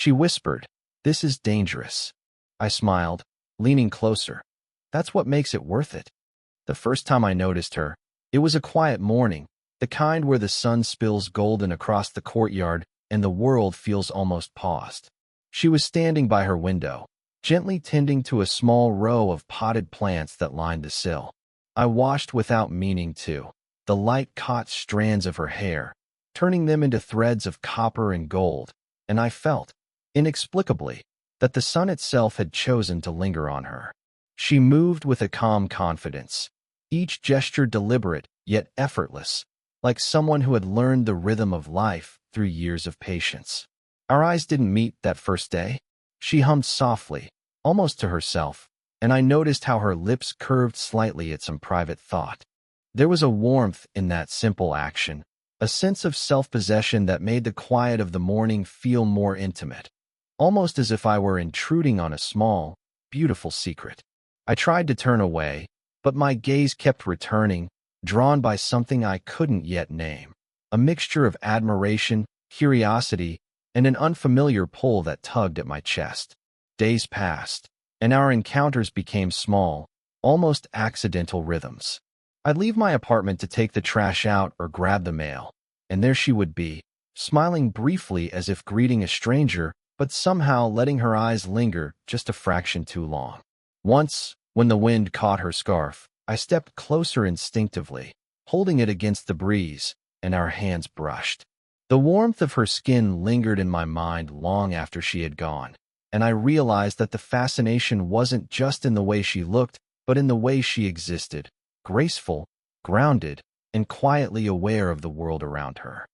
She whispered, "This is dangerous." I smiled, leaning closer. "That's what makes it worth it." The first time I noticed her, it was a quiet morning, the kind where the sun spills golden across the courtyard and the world feels almost paused. She was standing by her window, gently tending to a small row of potted plants that lined the sill. I watched without meaning to. The light caught strands of her hair, turning them into threads of copper and gold, and I felt, inexplicably, that the sun itself had chosen to linger on her. She moved with a calm confidence, each gesture deliberate yet effortless, like someone who had learned the rhythm of life through years of patience. Our eyes didn't meet that first day. She hummed softly, almost to herself, and I noticed how her lips curved slightly at some private thought. There was a warmth in that simple action, a sense of self-possession that made the quiet of the morning feel more intimate, almost as if I were intruding on a small, beautiful secret. I tried to turn away, but my gaze kept returning, drawn by something I couldn't yet name, a mixture of admiration, curiosity, and an unfamiliar pull that tugged at my chest. Days passed, and our encounters became small, almost accidental rhythms. I'd leave my apartment to take the trash out or grab the mail, and there she would be, smiling briefly as if greeting a stranger, but somehow letting her eyes linger just a fraction too long. Once, when the wind caught her scarf, I stepped closer instinctively, holding it against the breeze, and our hands brushed. The warmth of her skin lingered in my mind long after she had gone, and I realized that the fascination wasn't just in the way she looked, but in the way she existed, graceful, grounded, and quietly aware of the world around her.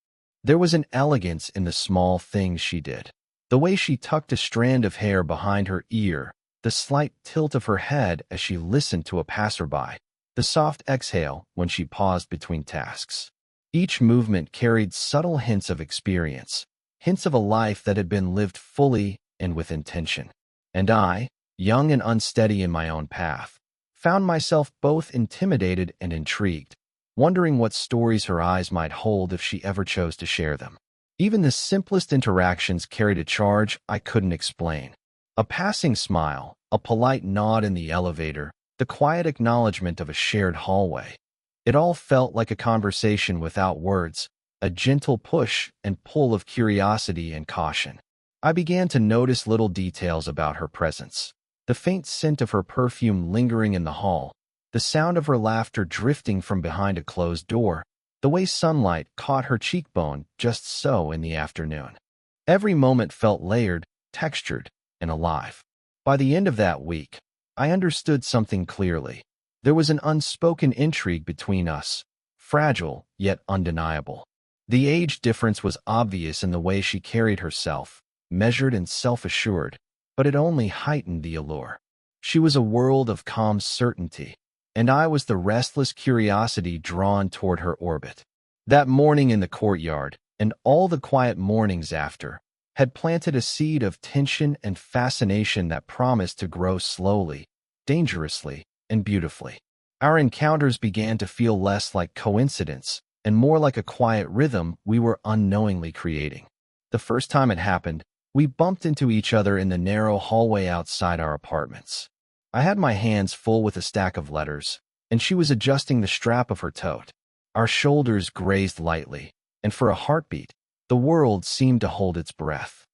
There was an elegance in the small things she did. The way she tucked a strand of hair behind her ear, the slight tilt of her head as she listened to a passerby, the soft exhale when she paused between tasks. Each movement carried subtle hints of experience, hints of a life that had been lived fully and with intention. And I, young and unsteady in my own path, found myself both intimidated and intrigued, wondering what stories her eyes might hold if she ever chose to share them. Even the simplest interactions carried a charge I couldn't explain. A passing smile, a polite nod in the elevator, the quiet acknowledgement of a shared hallway. It all felt like a conversation without words, a gentle push and pull of curiosity and caution. I began to notice little details about her presence. The faint scent of her perfume lingering in the hall, the sound of her laughter drifting from behind a closed door, the way sunlight caught her cheekbone just so in the afternoon. Every moment felt layered, textured, and alive. By the end of that week, I understood something clearly. There was an unspoken intrigue between us, fragile yet undeniable. The age difference was obvious in the way she carried herself, measured and self-assured, but it only heightened the allure. She was a world of calm certainty, and I was the restless curiosity drawn toward her orbit. That morning in the courtyard, and all the quiet mornings after, had planted a seed of tension and fascination that promised to grow slowly, dangerously, and beautifully. Our encounters began to feel less like coincidence and more like a quiet rhythm we were unknowingly creating. The first time it happened, we bumped into each other in the narrow hallway outside our apartments. I had my hands full with a stack of letters, and she was adjusting the strap of her tote. Our shoulders grazed lightly, and for a heartbeat, the world seemed to hold its breath.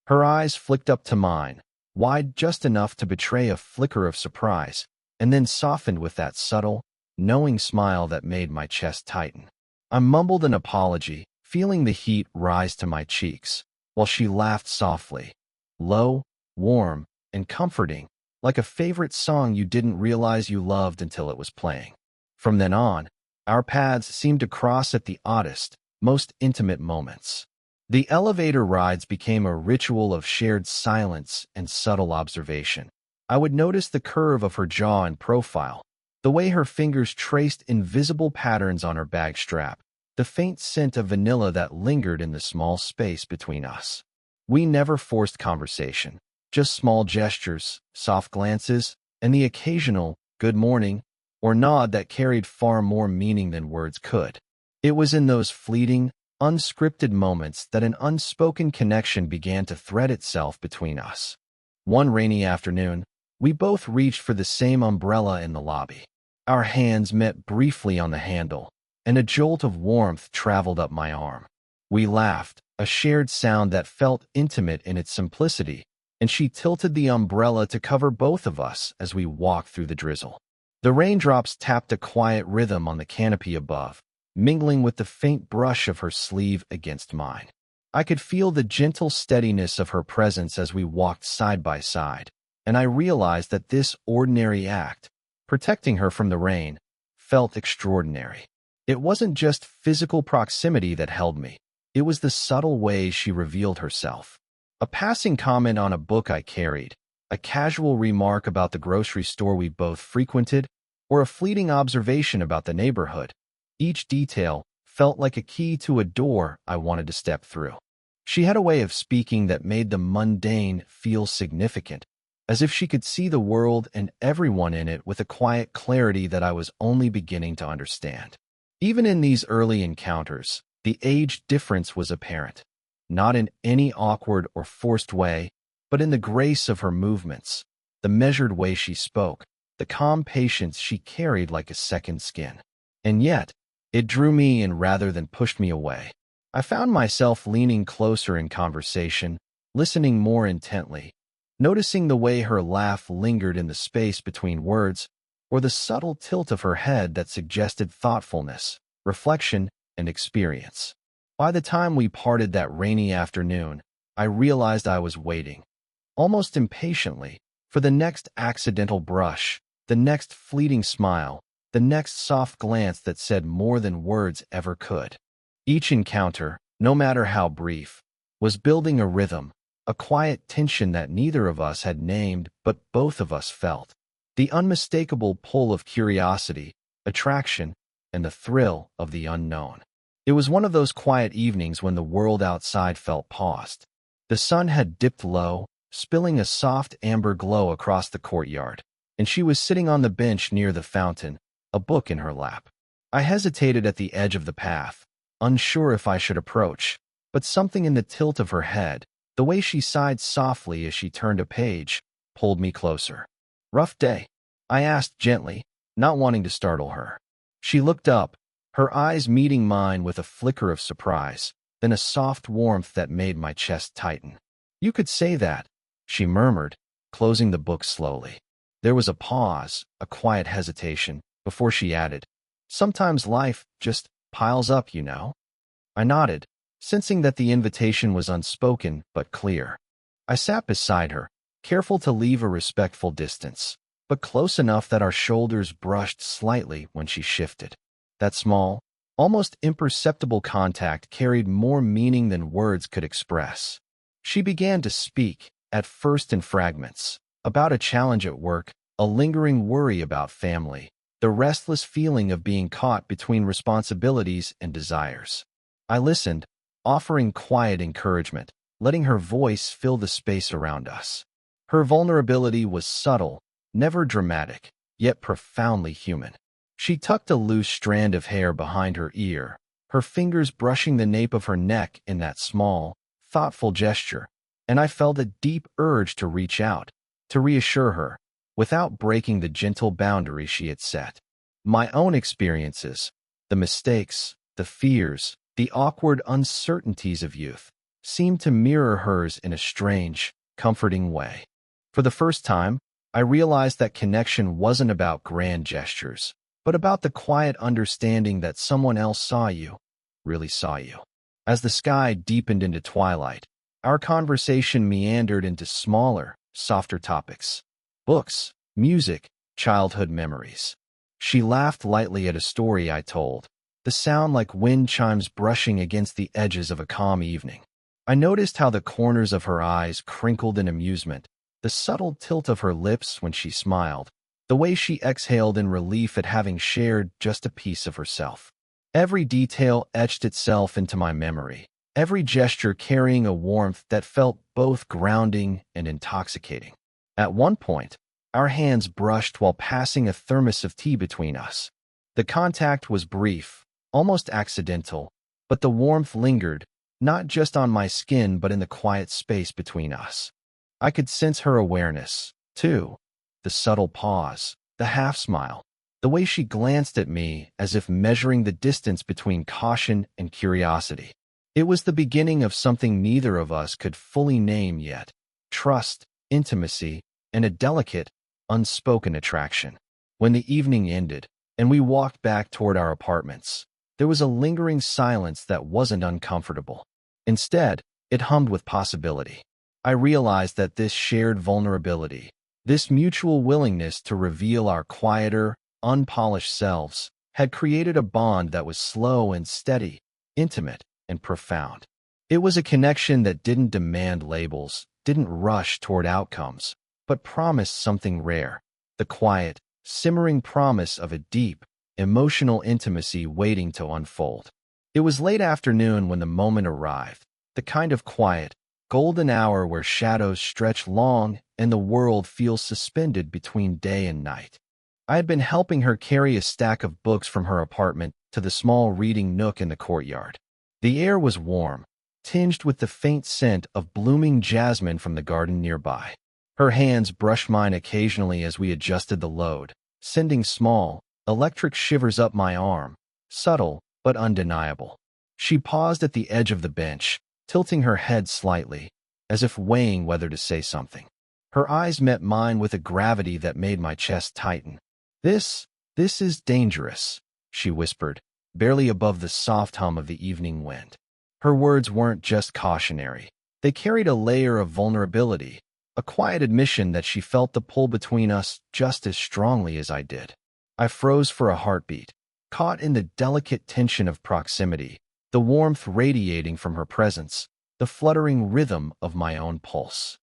Her eyes flicked up to mine, wide just enough to betray a flicker of surprise, and then softened with that subtle, knowing smile that made my chest tighten. I mumbled an apology, feeling the heat rise to my cheeks, while she laughed softly, low, warm, and comforting, like a favorite song you didn't realize you loved until it was playing. From then on, our paths seemed to cross at the oddest, most intimate moments. The elevator rides became a ritual of shared silence and subtle observation. I would notice the curve of her jaw and profile, the way her fingers traced invisible patterns on her bag strap, the faint scent of vanilla that lingered in the small space between us. We never forced conversation, just small gestures, soft glances, and the occasional "good morning" or nod that carried far more meaning than words could. It was in those fleeting, unscripted moments that an unspoken connection began to thread itself between us. One rainy afternoon, we both reached for the same umbrella in the lobby. Our hands met briefly on the handle, and a jolt of warmth traveled up my arm. We laughed, a shared sound that felt intimate in its simplicity, and she tilted the umbrella to cover both of us as we walked through the drizzle. The raindrops tapped a quiet rhythm on the canopy above, mingling with the faint brush of her sleeve against mine. I could feel the gentle steadiness of her presence as we walked side by side, and I realized that this ordinary act, protecting her from the rain, felt extraordinary. It wasn't just physical proximity that held me. It was the subtle ways she revealed herself. A passing comment on a book I carried, a casual remark about the grocery store we both frequented, or a fleeting observation about the neighborhood. Each detail felt like a key to a door I wanted to step through. She had a way of speaking that made the mundane feel significant, as if she could see the world and everyone in it with a quiet clarity that I was only beginning to understand. Even in these early encounters, the age difference was apparent, not in any awkward or forced way, but in the grace of her movements, the measured way she spoke, the calm patience she carried like a second skin. And yet, it drew me in rather than pushed me away. I found myself leaning closer in conversation, listening more intently, noticing the way her laugh lingered in the space between words, or the subtle tilt of her head that suggested thoughtfulness, reflection, and experience. By the time we parted that rainy afternoon, I realized I was waiting, almost impatiently, for the next accidental brush, the next fleeting smile, the next soft glance that said more than words ever could. Each encounter, no matter how brief, was building a rhythm, a quiet tension that neither of us had named but both of us felt. The unmistakable pull of curiosity, attraction, and the thrill of the unknown. It was one of those quiet evenings when the world outside felt paused. The sun had dipped low, spilling a soft amber glow across the courtyard, and she was sitting on the bench near the fountain, a book in her lap. I hesitated at the edge of the path, unsure if I should approach, but something in the tilt of her head, the way she sighed softly as she turned a page, pulled me closer. "Rough day?" I asked gently, not wanting to startle her. She looked up, her eyes meeting mine with a flicker of surprise, then a soft warmth that made my chest tighten. "You could say that," she murmured, closing the book slowly. There was a pause, a quiet hesitation, before she added, "Sometimes life just piles up, you know." I nodded, sensing that the invitation was unspoken but clear. I sat beside her, careful to leave a respectful distance, but close enough that our shoulders brushed slightly when she shifted. That small, almost imperceptible contact carried more meaning than words could express. She began to speak, at first in fragments, about a challenge at work, a lingering worry about family, the restless feeling of being caught between responsibilities and desires. I listened, offering quiet encouragement, letting her voice fill the space around us. Her vulnerability was subtle, never dramatic, yet profoundly human. She tucked a loose strand of hair behind her ear, her fingers brushing the nape of her neck in that small, thoughtful gesture, and I felt a deep urge to reach out, to reassure her, without breaking the gentle boundary she had set. My own experiences, the mistakes, the fears, the awkward uncertainties of youth, seemed to mirror hers in a strange, comforting way. For the first time, I realized that connection wasn't about grand gestures, but about the quiet understanding that someone else saw you, really saw you. As the sky deepened into twilight, our conversation meandered into smaller, softer topics. Books, music, childhood memories. She laughed lightly at a story I told, the sound like wind chimes brushing against the edges of a calm evening. I noticed how the corners of her eyes crinkled in amusement, the subtle tilt of her lips when she smiled, the way she exhaled in relief at having shared just a piece of herself. Every detail etched itself into my memory, every gesture carrying a warmth that felt both grounding and intoxicating. At one point, our hands brushed while passing a thermos of tea between us. The contact was brief, almost accidental, but the warmth lingered, not just on my skin but in the quiet space between us. I could sense her awareness, too. The subtle pause, the half-smile, the way she glanced at me as if measuring the distance between caution and curiosity. It was the beginning of something neither of us could fully name yet: trust, intimacy, and a delicate, unspoken attraction. When the evening ended, and we walked back toward our apartments, there was a lingering silence that wasn't uncomfortable. Instead, it hummed with possibility. I realized that this shared vulnerability, this mutual willingness to reveal our quieter, unpolished selves, had created a bond that was slow and steady, intimate and profound. It was a connection that didn't demand labels, didn't rush toward outcomes, but promised something rare: the quiet, simmering promise of a deep, emotional intimacy waiting to unfold. It was late afternoon when the moment arrived, the kind of quiet, golden hour where shadows stretch long and the world feels suspended between day and night. I had been helping her carry a stack of books from her apartment to the small reading nook in the courtyard. The air was warm, tinged with the faint scent of blooming jasmine from the garden nearby. Her hands brushed mine occasionally as we adjusted the load, sending small, electric shivers up my arm, subtle but undeniable. She paused at the edge of the bench, tilting her head slightly, as if weighing whether to say something. Her eyes met mine with a gravity that made my chest tighten. This is dangerous," she whispered, barely above the soft hum of the evening wind. Her words weren't just cautionary. They carried a layer of vulnerability, a quiet admission that she felt the pull between us just as strongly as I did. I froze for a heartbeat, caught in the delicate tension of proximity, the warmth radiating from her presence, the fluttering rhythm of my own pulse.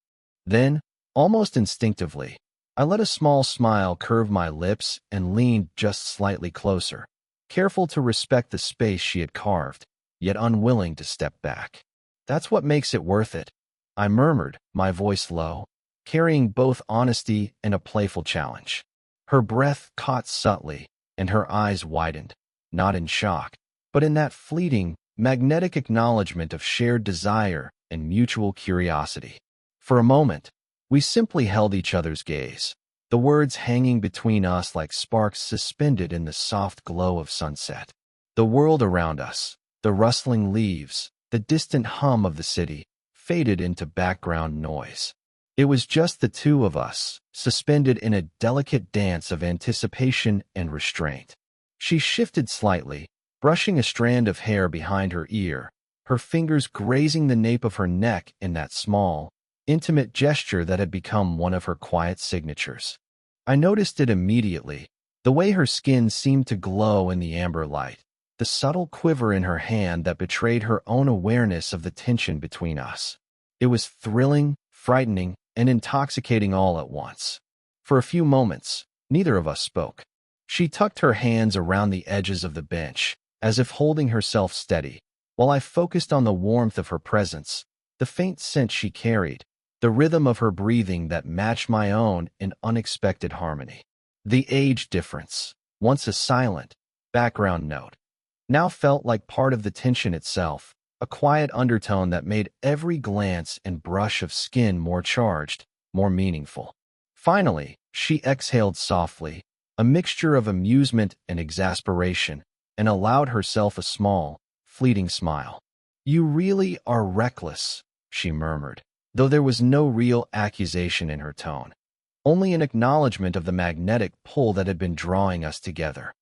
Then, almost instinctively, I let a small smile curve my lips and leaned just slightly closer, careful to respect the space she had carved, yet unwilling to step back. "That's what makes it worth it," I murmured, my voice low, carrying both honesty and a playful challenge. Her breath caught subtly, and her eyes widened, not in shock, but in that fleeting, magnetic acknowledgement of shared desire and mutual curiosity. For a moment, we simply held each other's gaze, the words hanging between us like sparks suspended in the soft glow of sunset. The world around us, the rustling leaves, the distant hum of the city, faded into background noise. It was just the two of us, suspended in a delicate dance of anticipation and restraint. She shifted slightly, brushing a strand of hair behind her ear, her fingers grazing the nape of her neck in that small, intimate gesture that had become one of her quiet signatures. I noticed it immediately, the way her skin seemed to glow in the amber light, the subtle quiver in her hand that betrayed her own awareness of the tension between us. It was thrilling, frightening, and intoxicating all at once. For a few moments, neither of us spoke. She tucked her hands around the edges of the bench, as if holding herself steady, while I focused on the warmth of her presence, the faint scent she carried, the rhythm of her breathing that matched my own in unexpected harmony. The age difference, once a silent, background note, now felt like part of the tension itself, a quiet undertone that made every glance and brush of skin more charged, more meaningful. Finally, she exhaled softly, a mixture of amusement and exasperation, and allowed herself a small, fleeting smile. "You really are reckless," she murmured, though there was no real accusation in her tone, only an acknowledgement of the magnetic pull that had been drawing us together.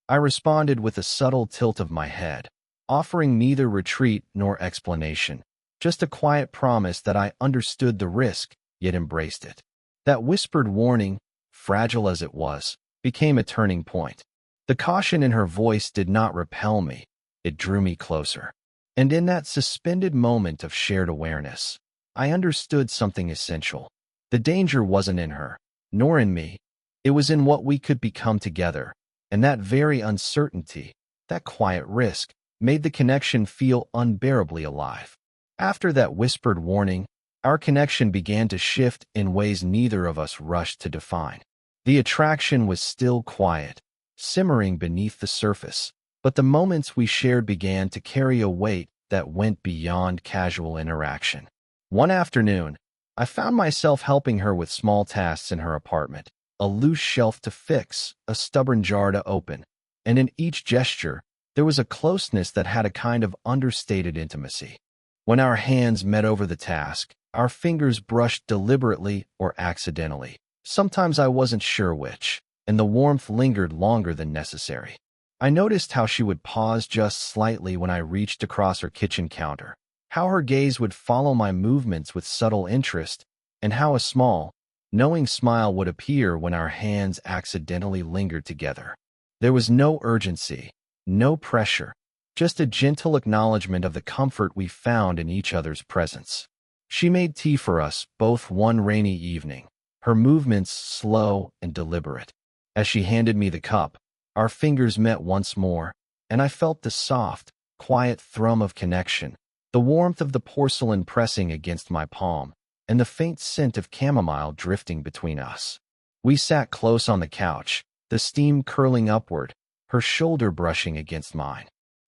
I responded with a subtle tilt of my head, offering neither retreat nor explanation, just a quiet promise that I understood the risk, yet embraced it. That whispered warning, fragile as it was, became a turning point. The caution in her voice did not repel me, it drew me closer. And in that suspended moment of shared awareness, I understood something essential. The danger wasn't in her, nor in me. It was in what we could become together, and that very uncertainty, that quiet risk, made the connection feel unbearably alive. After that whispered warning, our connection began to shift in ways neither of us rushed to define. The attraction was still quiet, simmering beneath the surface, but the moments we shared began to carry a weight that went beyond casual interaction. One afternoon, I found myself helping her with small tasks in her apartment, a loose shelf to fix, a stubborn jar to open, and in each gesture, there was a closeness that had a kind of understated intimacy. When our hands met over the task, our fingers brushed deliberately or accidentally. Sometimes I wasn't sure which, and the warmth lingered longer than necessary. I noticed how she would pause just slightly when I reached across her kitchen counter, how her gaze would follow my movements with subtle interest, and how a small, knowing smile would appear when our hands accidentally lingered together. There was no urgency, no pressure, just a gentle acknowledgement of the comfort we found in each other's presence. She made tea for us both one rainy evening, her movements slow and deliberate. As she handed me the cup, our fingers met once more, and I felt the soft, quiet thrum of connection, the warmth of the porcelain pressing against my palm, and the faint scent of chamomile drifting between us. We sat close on the couch, the steam curling upward, her shoulder brushing against mine.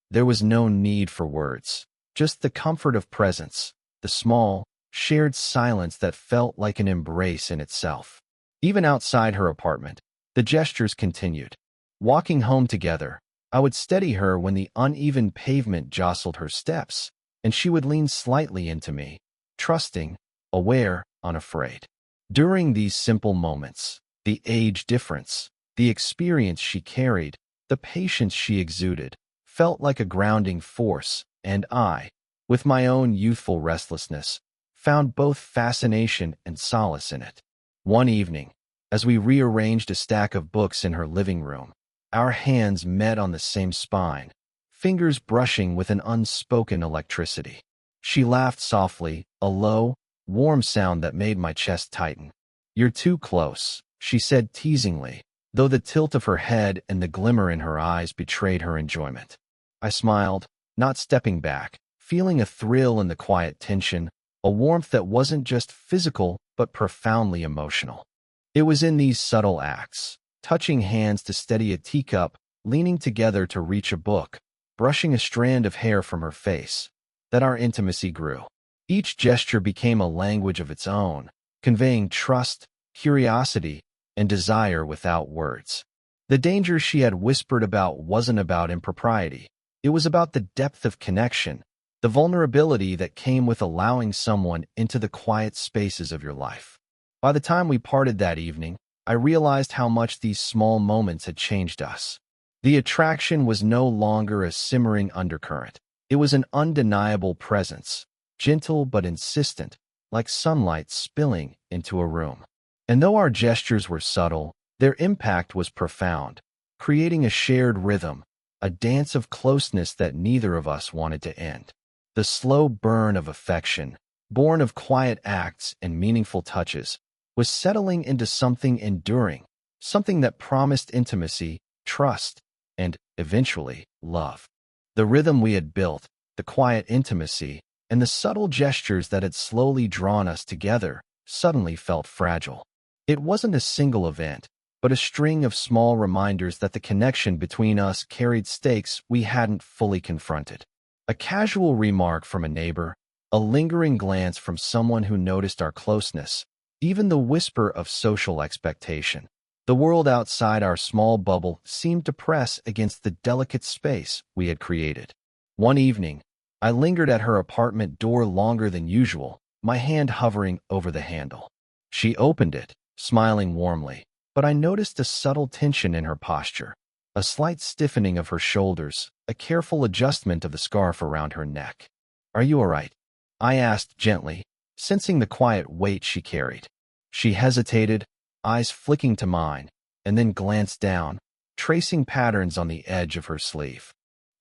There was no need for words, just the comfort of presence, the small, shared silence that felt like an embrace in itself. Even outside her apartment, the gestures continued. Walking home together, I would steady her when the uneven pavement jostled her steps, and she would lean slightly into me, trusting, aware, unafraid. During these simple moments, the age difference, the experience she carried, the patience she exuded, felt like a grounding force, and I, with my own youthful restlessness, found both fascination and solace in it. One evening, as we rearranged a stack of books in her living room, our hands met on the same spine, fingers brushing with an unspoken electricity. She laughed softly, a low, warm sound that made my chest tighten. "You're too close," she said teasingly, though the tilt of her head and the glimmer in her eyes betrayed her enjoyment. I smiled, not stepping back, feeling a thrill in the quiet tension, a warmth that wasn't just physical but profoundly emotional. It was in these subtle acts, touching hands to steady a teacup, leaning together to reach a book, brushing a strand of hair from her face, that our intimacy grew. Each gesture became a language of its own, conveying trust, curiosity, and desire without words. The danger she had whispered about wasn't about impropriety. It was about the depth of connection, the vulnerability that came with allowing someone into the quiet spaces of your life. By the time we parted that evening, I realized how much these small moments had changed us. The attraction was no longer a simmering undercurrent. It was an undeniable presence, gentle but insistent, like sunlight spilling into a room. And though our gestures were subtle, their impact was profound, creating a shared rhythm, a dance of closeness that neither of us wanted to end. The slow burn of affection, born of quiet acts and meaningful touches, was settling into something enduring, something that promised intimacy, trust, and, eventually, love. The rhythm we had built, the quiet intimacy, and the subtle gestures that had slowly drawn us together, suddenly felt fragile. It wasn't a single event, but a string of small reminders that the connection between us carried stakes we hadn't fully confronted. A casual remark from a neighbor, a lingering glance from someone who noticed our closeness, even the whisper of social expectation. The world outside our small bubble seemed to press against the delicate space we had created. One evening, I lingered at her apartment door longer than usual, my hand hovering over the handle. She opened it, smiling warmly, but I noticed a subtle tension in her posture, a slight stiffening of her shoulders, a careful adjustment of the scarf around her neck. "Are you all right?" I asked gently, sensing the quiet weight she carried. She hesitated, eyes flicking to mine, and then glanced down, tracing patterns on the edge of her sleeve.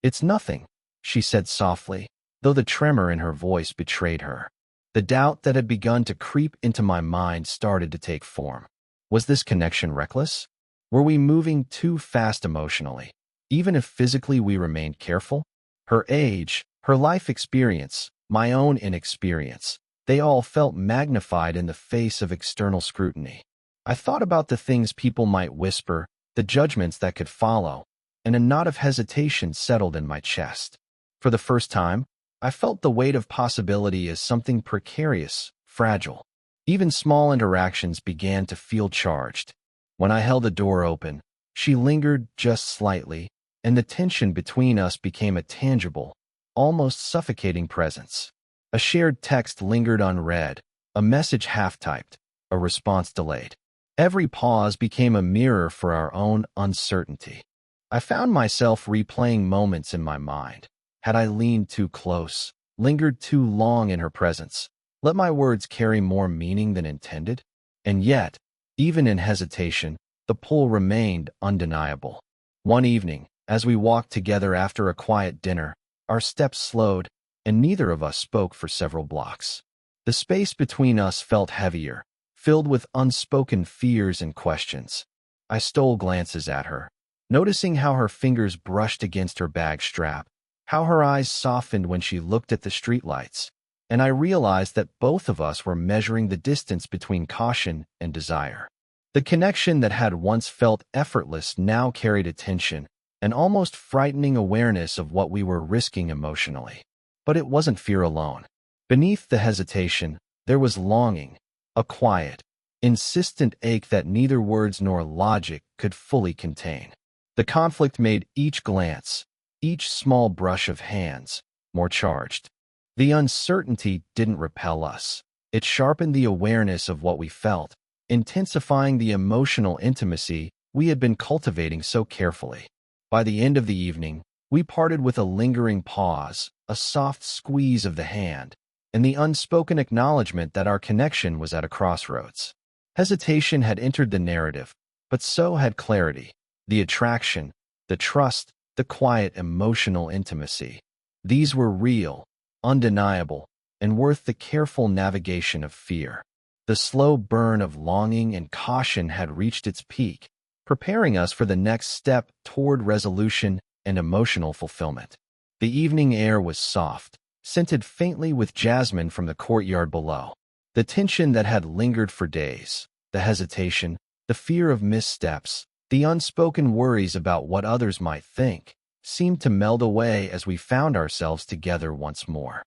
"It's nothing," she said softly, though the tremor in her voice betrayed her. The doubt that had begun to creep into my mind started to take form. Was this connection reckless? Were we moving too fast emotionally, even if physically we remained careful? Her age, her life experience, my own inexperience, they all felt magnified in the face of external scrutiny. I thought about the things people might whisper, the judgments that could follow, and a knot of hesitation settled in my chest. For the first time, I felt the weight of possibility as something precarious, fragile. Even small interactions began to feel charged. When I held the door open, she lingered just slightly, and the tension between us became a tangible, almost suffocating presence. A shared text lingered unread, a message half-typed, a response delayed. Every pause became a mirror for our own uncertainty. I found myself replaying moments in my mind. Had I leaned too close, lingered too long in her presence, let my words carry more meaning than intended? And yet, even in hesitation, the pull remained undeniable. One evening, as we walked together after a quiet dinner, our steps slowed, and neither of us spoke for several blocks. The space between us felt heavier, filled with unspoken fears and questions. I stole glances at her, noticing how her fingers brushed against her bag strap, how her eyes softened when she looked at the streetlights, and I realized that both of us were measuring the distance between caution and desire. The connection that had once felt effortless now carried a tension, an almost frightening awareness of what we were risking emotionally. But it wasn't fear alone. Beneath the hesitation, there was longing, a quiet, insistent ache that neither words nor logic could fully contain. The conflict made each glance, each small brush of hands, more charged. The uncertainty didn't repel us. It sharpened the awareness of what we felt, intensifying the emotional intimacy we had been cultivating so carefully. By the end of the evening, we parted with a lingering pause, a soft squeeze of the hand, and the unspoken acknowledgement that our connection was at a crossroads. Hesitation had entered the narrative, but so had clarity, the attraction, the trust, the quiet emotional intimacy. These were real, undeniable, and worth the careful navigation of fear. The slow burn of longing and caution had reached its peak, preparing us for the next step toward resolution and emotional fulfillment. The evening air was soft, scented faintly with jasmine from the courtyard below. The tension that had lingered for days, the hesitation, the fear of missteps, the unspoken worries about what others might think, seemed to meld away as we found ourselves together once more.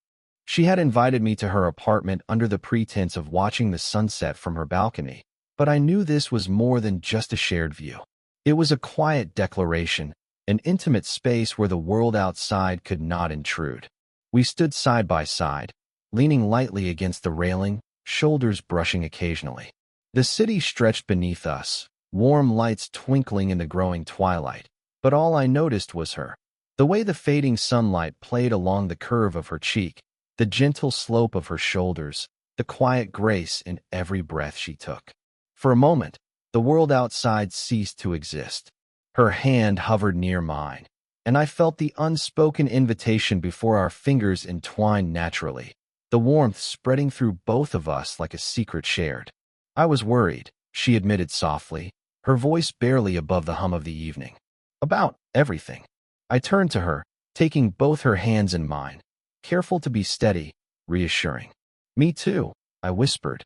She had invited me to her apartment under the pretense of watching the sunset from her balcony, but I knew this was more than just a shared view. It was a quiet declaration, an intimate space where the world outside could not intrude. We stood side by side, leaning lightly against the railing, shoulders brushing occasionally. The city stretched beneath us, warm lights twinkling in the growing twilight, but all I noticed was her. The way the fading sunlight played along the curve of her cheek, the gentle slope of her shoulders, the quiet grace in every breath she took. For a moment, the world outside ceased to exist. Her hand hovered near mine, and I felt the unspoken invitation before our fingers entwined naturally, the warmth spreading through both of us like a secret shared. I was worried, she admitted softly, her voice barely above the hum of the evening. About everything. I turned to her, taking both her hands in mine, careful to be steady, reassuring. Me too, I whispered.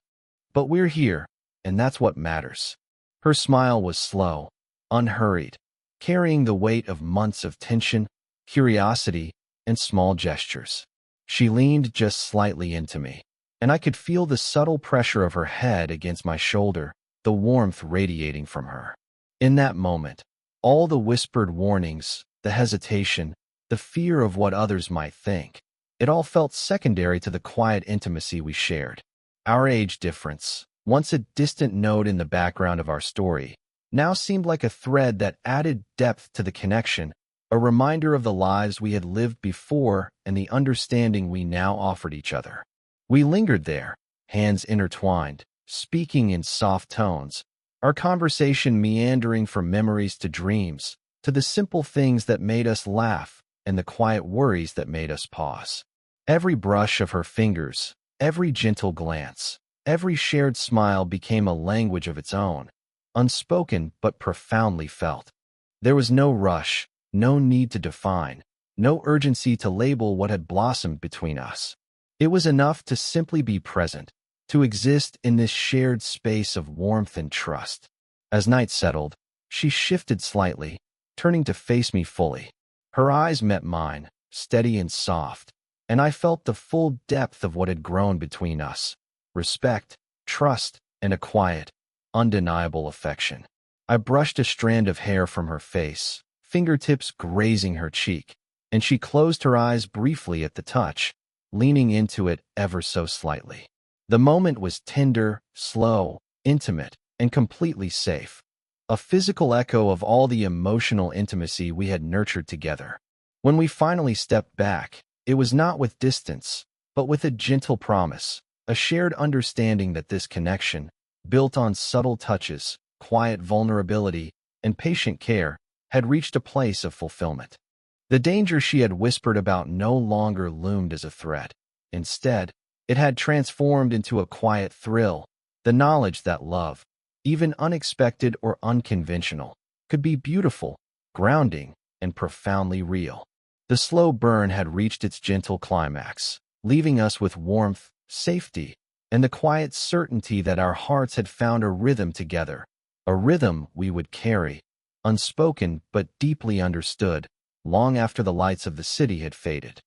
But we're here, and that's what matters. Her smile was slow, unhurried, carrying the weight of months of tension, curiosity, and small gestures. She leaned just slightly into me, and I could feel the subtle pressure of her head against my shoulder, the warmth radiating from her. In that moment, all the whispered warnings, the hesitation, the fear of what others might think, it all felt secondary to the quiet intimacy we shared. Our age difference, once a distant note in the background of our story, now seemed like a thread that added depth to the connection, a reminder of the lives we had lived before and the understanding we now offered each other. We lingered there, hands intertwined, speaking in soft tones, our conversation meandering from memories to dreams, to the simple things that made us laugh and the quiet worries that made us pause. Every brush of her fingers, every gentle glance, every shared smile became a language of its own, unspoken but profoundly felt. There was no rush, no need to define, no urgency to label what had blossomed between us. It was enough to simply be present, to exist in this shared space of warmth and trust. As night settled, she shifted slightly, turning to face me fully. Her eyes met mine, steady and soft, and I felt the full depth of what had grown between us: respect, trust, and a quiet, undeniable affection. I brushed a strand of hair from her face, fingertips grazing her cheek, and she closed her eyes briefly at the touch, leaning into it ever so slightly. The moment was tender, slow, intimate, and completely safe, a physical echo of all the emotional intimacy we had nurtured together. When we finally stepped back, it was not with distance, but with a gentle promise, a shared understanding that this connection, built on subtle touches, quiet vulnerability, and patient care, had reached a place of fulfillment. The danger she had whispered about no longer loomed as a threat. Instead, it had transformed into a quiet thrill, the knowledge that love, even unexpected or unconventional, could be beautiful, grounding, and profoundly real. The slow burn had reached its gentle climax, leaving us with warmth, safety, and the quiet certainty that our hearts had found a rhythm together, a rhythm we would carry, unspoken but deeply understood, long after the lights of the city had faded.